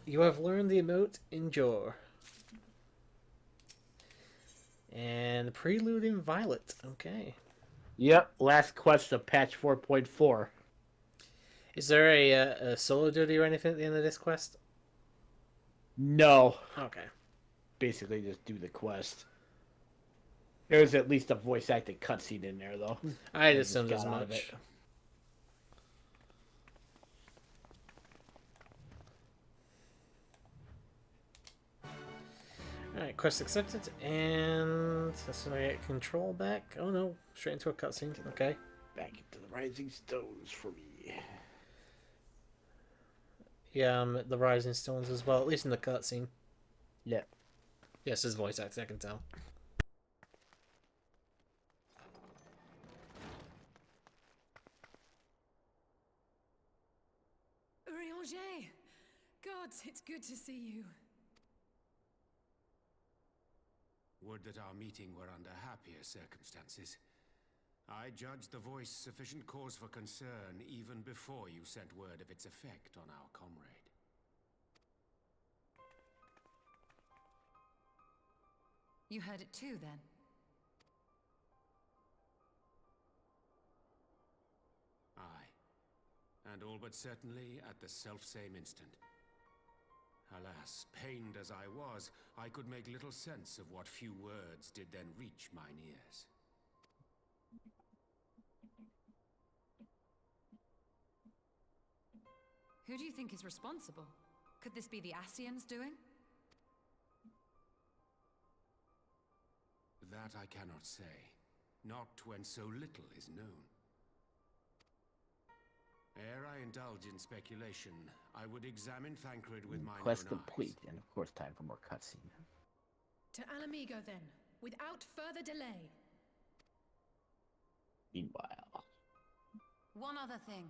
You have learned the emote Endure. And Prelude in Violet. Okay. Yep, last quest of patch 4.4. Is there a solo duty or anything at the end of this quest? No, Okay. basically just do the quest. There's at least a voice acted cutscene in there, though. I I just just assumed as got out of it. much. Alright, quest accepted, and that's when I get control back. Oh no, straight into a cutscene. Okay. Back into the Rising Stones for me. Yeah, the Rising Stones as well, at least in the cutscene. Yep. Yes, his voice acting, I can tell. Urianger! Gods, it's good to see you. Would that our meeting were under happier circumstances. I judged the voice sufficient cause for concern even before you sent word of its effect on our comrade. You heard it too, then? Aye, and all but certainly at the selfsame instant. Alas, pained as I was, I could make little sense of what few words did then reach mine ears. Who do you think is responsible? Could this be the Ascians doing? That I cannot say, not when so little is known. Ere I indulge in speculation, I would examine Thancred with mine Quest own complete, eyes. and of course, time for more cutscene. To Alamigo, then, without further delay. Meanwhile, One other thing.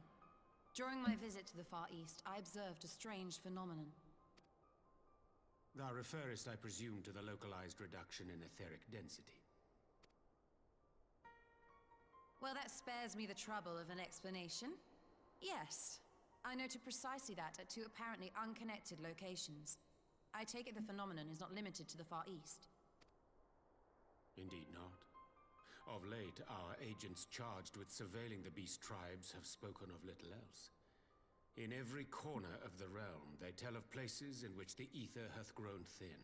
During my visit to the Far East, I observed a strange phenomenon. Thou referrest, I presume, to the localized reduction in etheric density. Well, that spares me the trouble of an explanation. Yes, I noted precisely that at two apparently unconnected locations. I take it the phenomenon is not limited to the Far East. Indeed not. Of late, our agents charged with surveilling the beast tribes have spoken of little else. In every corner of the realm, they tell of places in which the ether hath grown thin.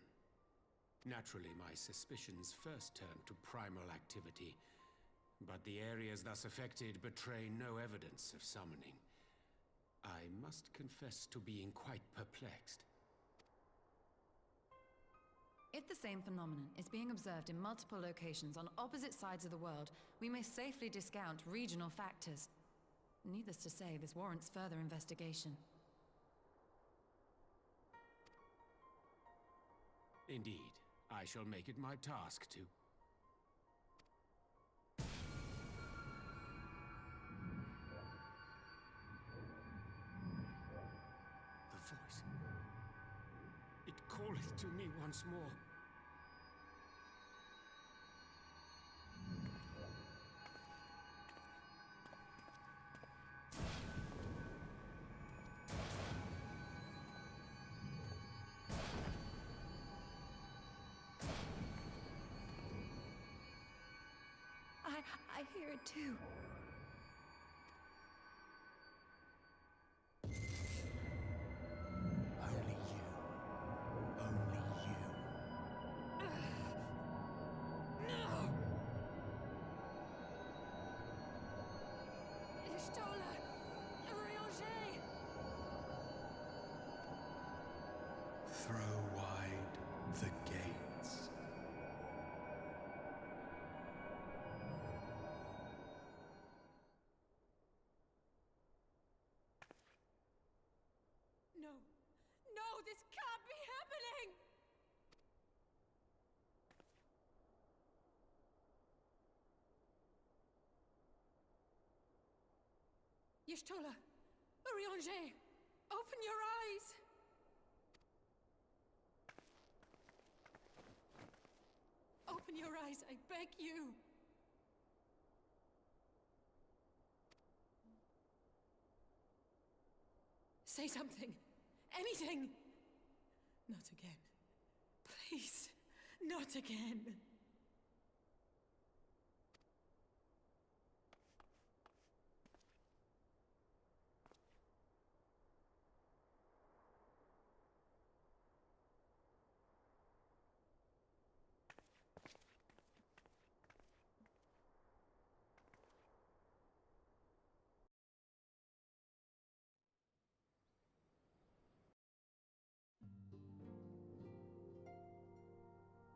Naturally, my suspicions first turned to primal activity, but the areas thus affected betray no evidence of summoning. I must confess to being quite perplexed. If the same phenomenon is being observed in multiple locations on opposite sides of the world, we may safely discount regional factors. Needless to say, this warrants further investigation. Indeed, I shall make it my task to. The voice. It calleth to me once more. I hear it too. Only you. Only you. No! Ishtola! Urianger! Throw wide the gates. No! No, this can't be happening! Y'shtola! Urianger! Open your eyes! Open your eyes, I beg you! Say something! Anything! Not again.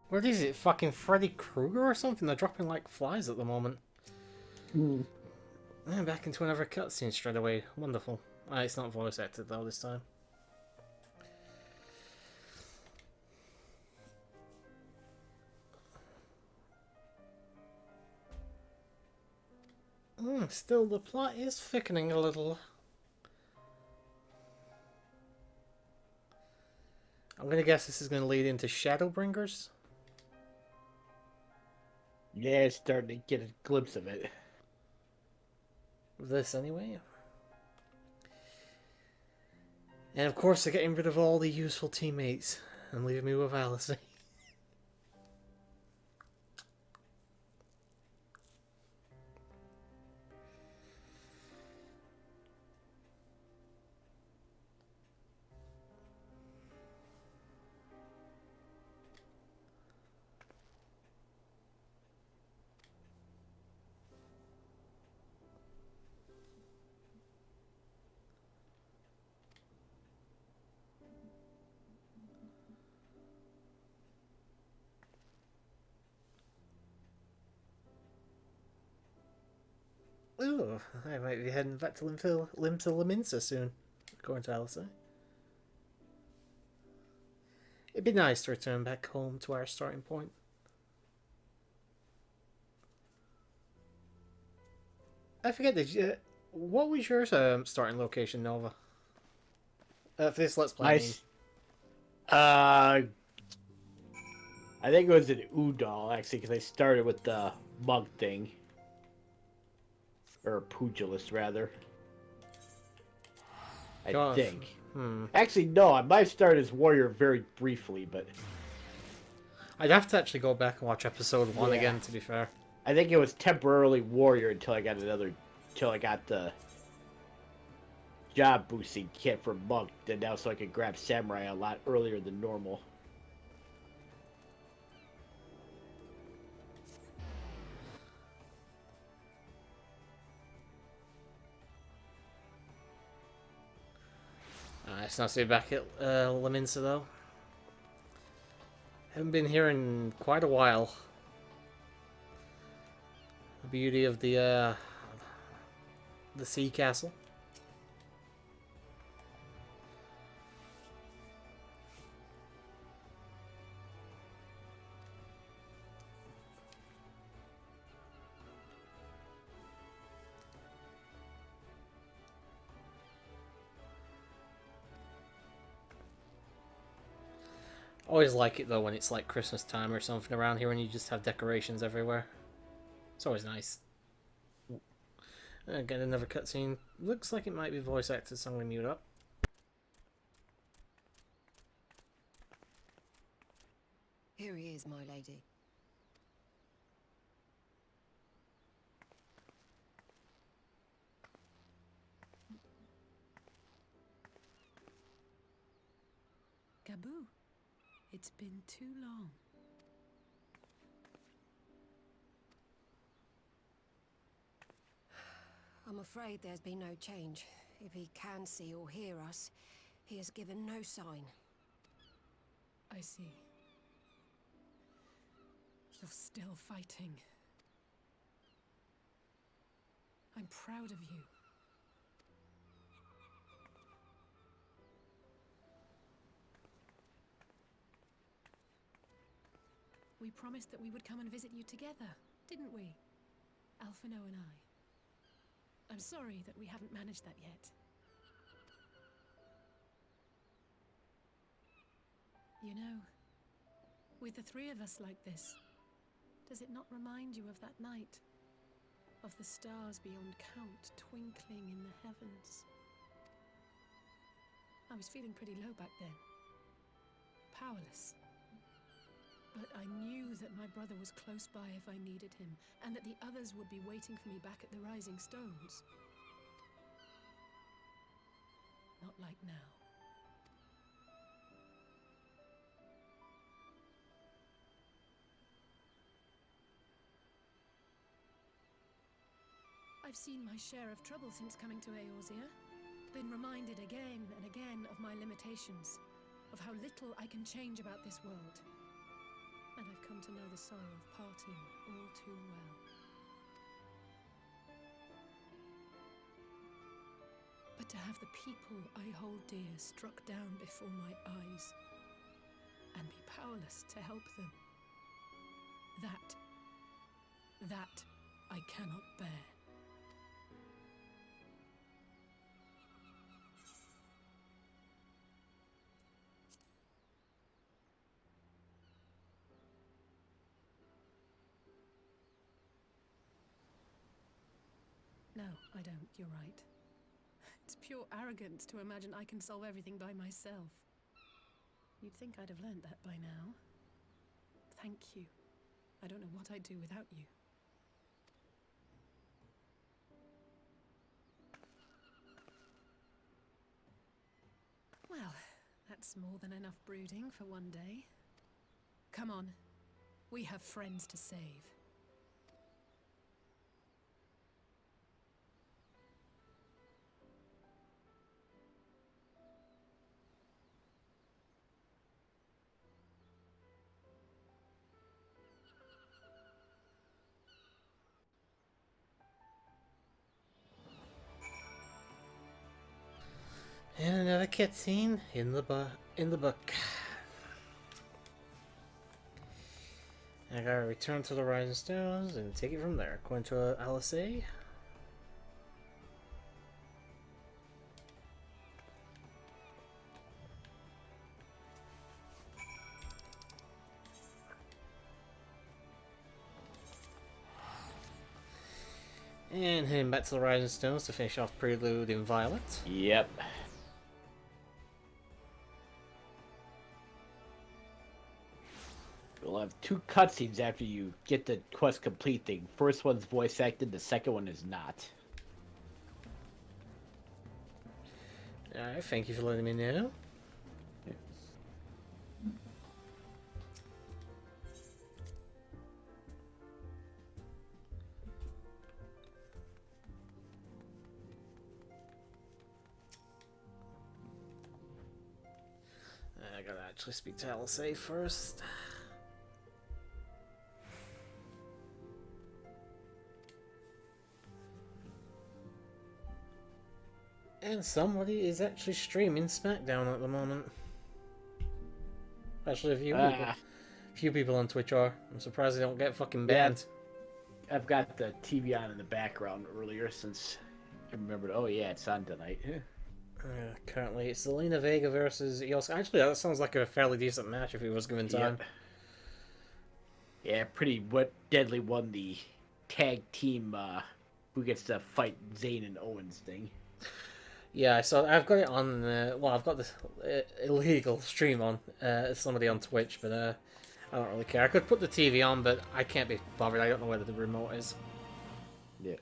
What is it? Fucking Freddy Krueger or something? They're dropping like flies at the moment. Hmm. And back into another cutscene straight away. Wonderful. It's not voice acted though this time. Still, the plot is thickening a little. I'm gonna guess this is gonna lead into Shadowbringers. Yeah, it's starting to get a glimpse of it. This anyway. And of course, they're getting rid of all the useful teammates and leaving me with Alice. Ooh, I might be heading back to Limsa soon, according to Alice. It'd be nice to return back home to our starting point. I forget, what was your starting location, Nova? For this Let's Play, I mean. I think it was an Udall, actually, because I started with the monk thing. Or pugilist, rather. I think. Actually, no, I might have started as warrior very briefly, but... I'd have to actually go back and watch episode 1 again, to be fair. I think it was temporarily warrior until I got the job boosting kit for monk, and now so I could grab samurai a lot earlier than normal. It's nice to be back at Laminsa, though. Haven't been here in quite a while. The beauty of the sea castle. Always like it though when it's like Christmas time or something around here and you just have decorations everywhere. It's always nice. Again, another cutscene. Looks like it might be voice acted, so I'm going to mute up. Here he is, my lady. Gaboo, it's been too long. I'm afraid there's been no change. If he can see or hear us, he has given no sign. I see. You're still fighting. I'm proud of you. We promised that we would come and visit you together, didn't we? Alphino and I. I'm sorry that we haven't managed that yet. You know, with the three of us like this, does it not remind you of that night? Of the stars beyond count twinkling in the heavens? I was feeling pretty low back then. Powerless. But I knew that my brother was close by if I needed him, and that the others would be waiting for me back at the Rising Stones. Not like now. I've seen my share of trouble since coming to Eorzea. Been reminded again and again of my limitations, of how little I can change about this world. And I've come to know the sorrow of parting all too well. But to have the people I hold dear struck down before my eyes, and be powerless to help them, that I cannot bear. No, I don't. You're right. It's pure arrogance to imagine I can solve everything by myself. You'd think I'd have learned that by now. Thank you. I don't know what I'd do without you. Well, that's more than enough brooding for one day. Come on. We have friends to save. And another cutscene in the book. I gotta return to the Rising Stones and take it from there. According to LSA. And heading back to the Rising Stones to finish off Prelude in Violet. Yep. We'll have 2 cutscenes after you get the quest complete thing. First one's voice acted, the second one is not. Alright, thank you for letting me know. I gotta actually speak to LSA first. And somebody is actually streaming SmackDown at the moment. Actually, a few people on Twitch are. I'm surprised they don't get fucking banned. Yeah, I've got the TV on in the background earlier since I remembered, oh yeah, it's on tonight. Currently, it's Zelina Vega versus Eos. Actually, that sounds like a fairly decent match if he was given time. Yep. Yeah, Deadly won the tag team who gets to fight Zayn and Owens thing. Yeah, so I've got it on. Well, I've got this illegal stream on. Somebody on Twitch, but I don't really care. I could put the TV on, but I can't be bothered. I don't know where the remote is. Yeah.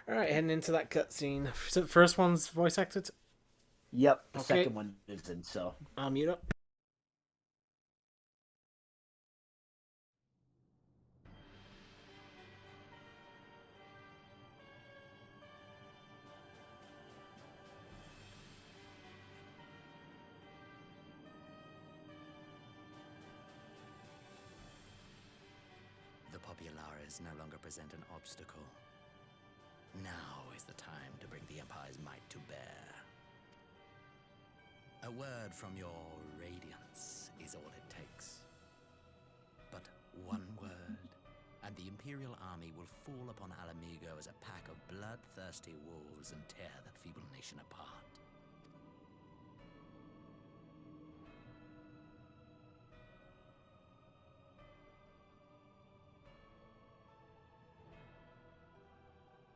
Alright, heading into that cutscene. So the first one's voice acted? Yep, the Okay. second one isn't, so. I'll mute up. The Populares no longer present an obstacle. Now is the time to bring the Empire's might to bear. A word from your radiance is all it takes. But one word, and the Imperial army will fall upon Alamigo as a pack of bloodthirsty wolves and tear the feeble nation apart.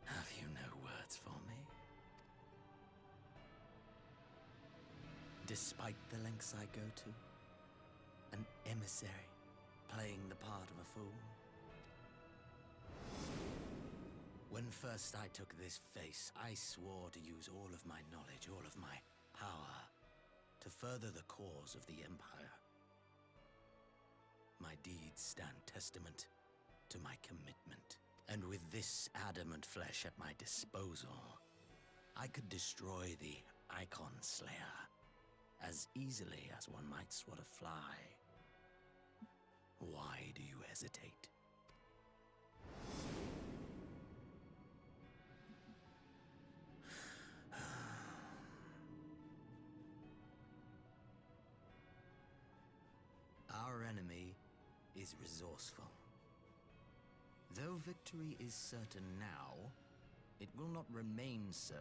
Have you no words for me? Despite the lengths I go to, An emissary, playing the part of a fool. When first I took this face, I swore to use all of my knowledge, all of my power, to further the cause of the Empire. My deeds stand testament to my commitment. And with this adamant flesh at my disposal, I could destroy the Icon Slayer as easily as one might swat a fly. Why do you hesitate? Our enemy is resourceful. Though victory is certain now, it will not remain so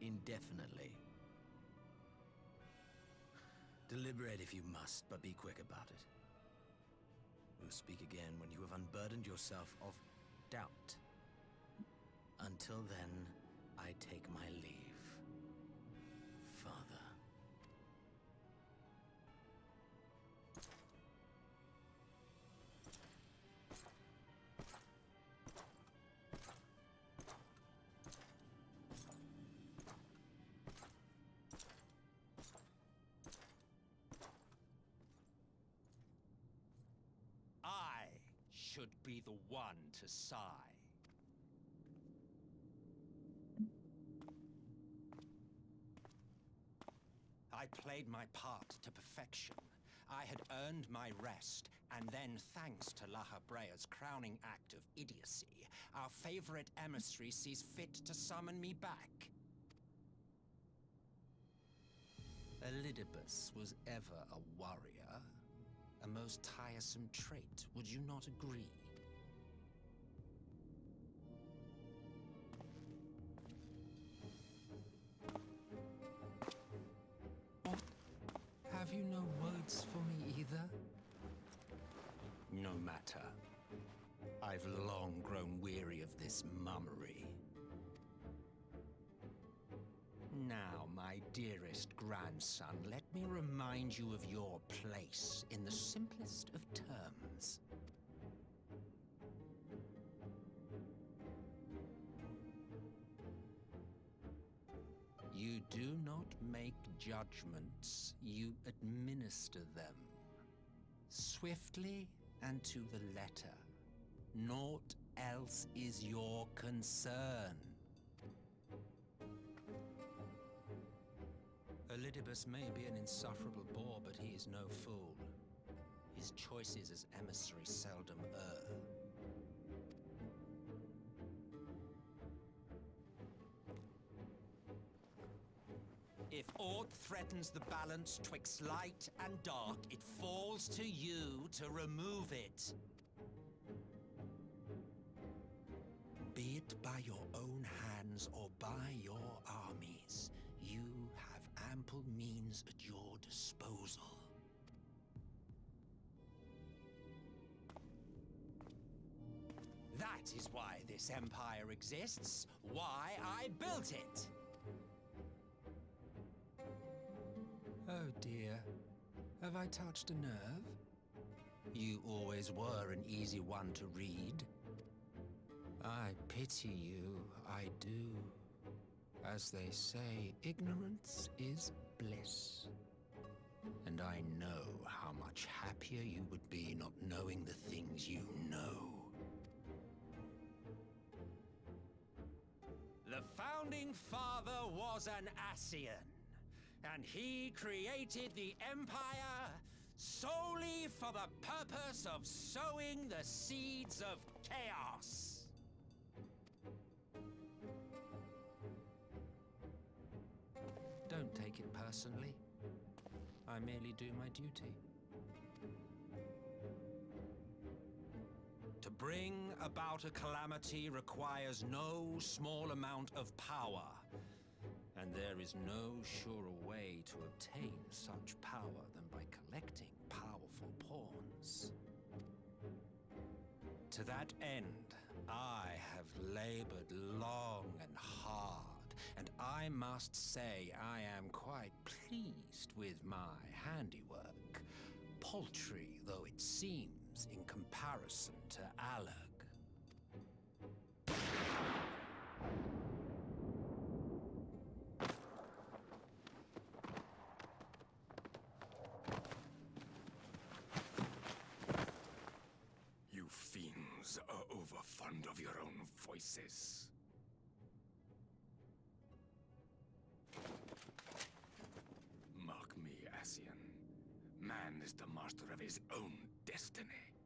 indefinitely. Deliberate if you must, but be quick about it. We'll speak again when you have unburdened yourself of doubt. Until then, I take my leave, Father. I should be the one to sigh. I played my part to perfection. I had earned my rest, and then, thanks to La Habrea's crowning act of idiocy, our favorite emissary sees fit to summon me back. Elidibus was ever a warrior. A most tiresome trait, would you not agree? What? Have you no words for me either? No matter. I've long grown weary of this mummery. Now, my dearest grandson, let me remind you of your place in the simplest of terms. You do not make judgments, you administer them. Swiftly and to the letter. Naught else is your concern. Elidibus may be an insufferable bore, but he is no fool. His choices as emissary seldom err. If aught threatens the balance twixt light and dark, it falls to you to remove it. Be it by your own hands or by your armies, you have ample means at your disposal. That is why this empire exists, why I built it. Oh dear, have I touched a nerve? You always were an easy one to read. I pity you, I do. As they say, ignorance is bliss. And I know how much happier you would be not knowing the things you know. The Founding Father was an Ascian, and he created the Empire solely for the purpose of sowing the seeds of chaos. Don't take it personally. I merely do my duty. To bring about a calamity requires no small amount of power, and there is no surer way to obtain such power than by collecting powerful pawns. To that end, I have labored long and hard, and I must say I am quite pleased with my handiwork. paltry though it seems in comparison to Alag. You fiends are overfond of your own voices. Mark me, Ascian. Man is the master of his own destiny.